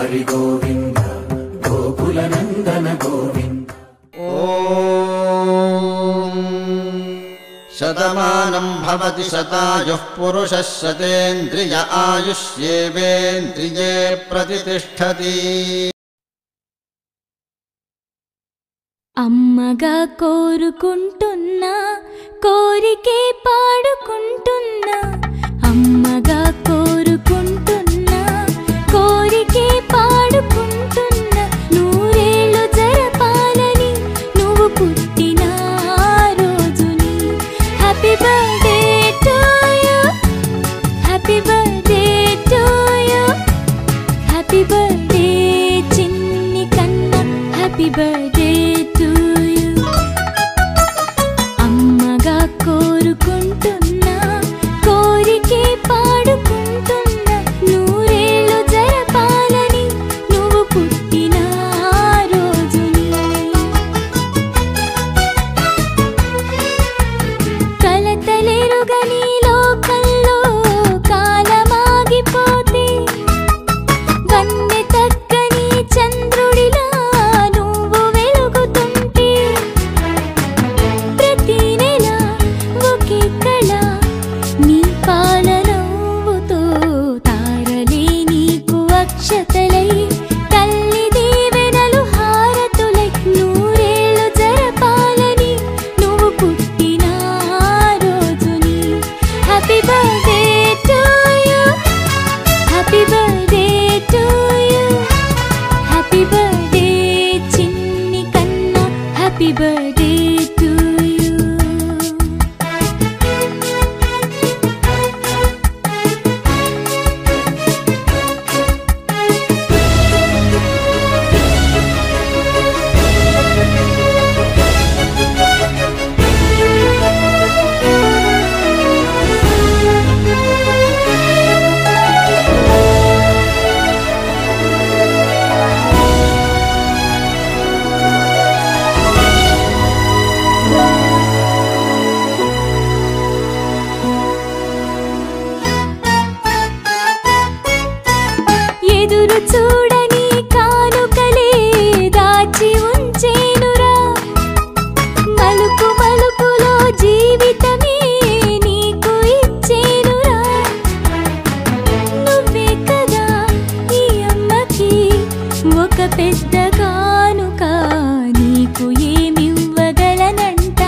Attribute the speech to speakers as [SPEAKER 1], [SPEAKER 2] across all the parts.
[SPEAKER 1] हरि गोविंद गोकुल नंदन गोविंद।
[SPEAKER 2] शतमानं भवति शतायुः पुरुषः शतेन्द्रिय आयुष्येवेन्द्रिये प्रतिष्ठति।
[SPEAKER 3] అమ్మగా కోరుకుంటున్నా కోరికే పాడుకుంటున్నా అమ్మగా కోరుకుంటున్నా కోరికే పాడుకుంటున్నా నూరేళ్ళు జరపాలని నువ్వు పుట్టిన రోజుని happy birthday to you happy birthday to you happy birthday చిన్ని కన్నా హ్యాపీ బర్త్డే కోరుకుంటున్నా కోరికే పాడుకుంటున్నా నూరేళ్ళు జరపాలని నువ్వు పుట్టిన రోజుని కలతలెరుగని లోకంలో కాలమాగిపోతే వన్నె తగ్గని చంద్రుడిలా నువ్వు వెలుగుతుంటే ప్రతి నెల ఒకే కళ నీ పాలనవ్వుతో తారలే నీకు అక్షతలై తల్లి దీవెనలు హారతులై నూరేళ్ళు జరపాలని నువ్వు పుట్టిన రోజుని happy birthday to you happy birthday to you happy birthday చిన్ని కన్నా హ్యాపీ బర్త్డే టు యు ఎదురు చూడని కానుకలే దాచి ఉంచేనురా మలుపు మలుపులో జీవితమే నీకు ఇచ్చేనురా నువ్వే కదా ఈ అమ్మకి ఒక పెద్ద కానుక నీకు ఏమివ్వగలనంట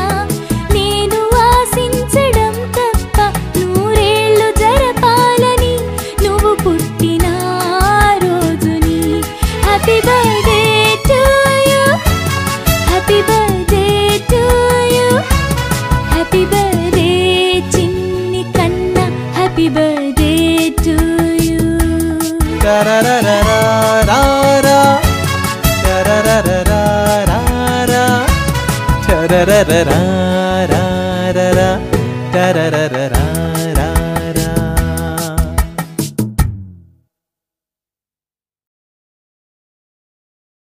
[SPEAKER 3] నేను ఆశించడం తప్ప నూరేళ్ళు జరపాలని నువ్వు పుట్టిన రోజుని happy birthday to you happy birthday to you happy birthday చిన్ని కన్నా happy birthday to you
[SPEAKER 4] Da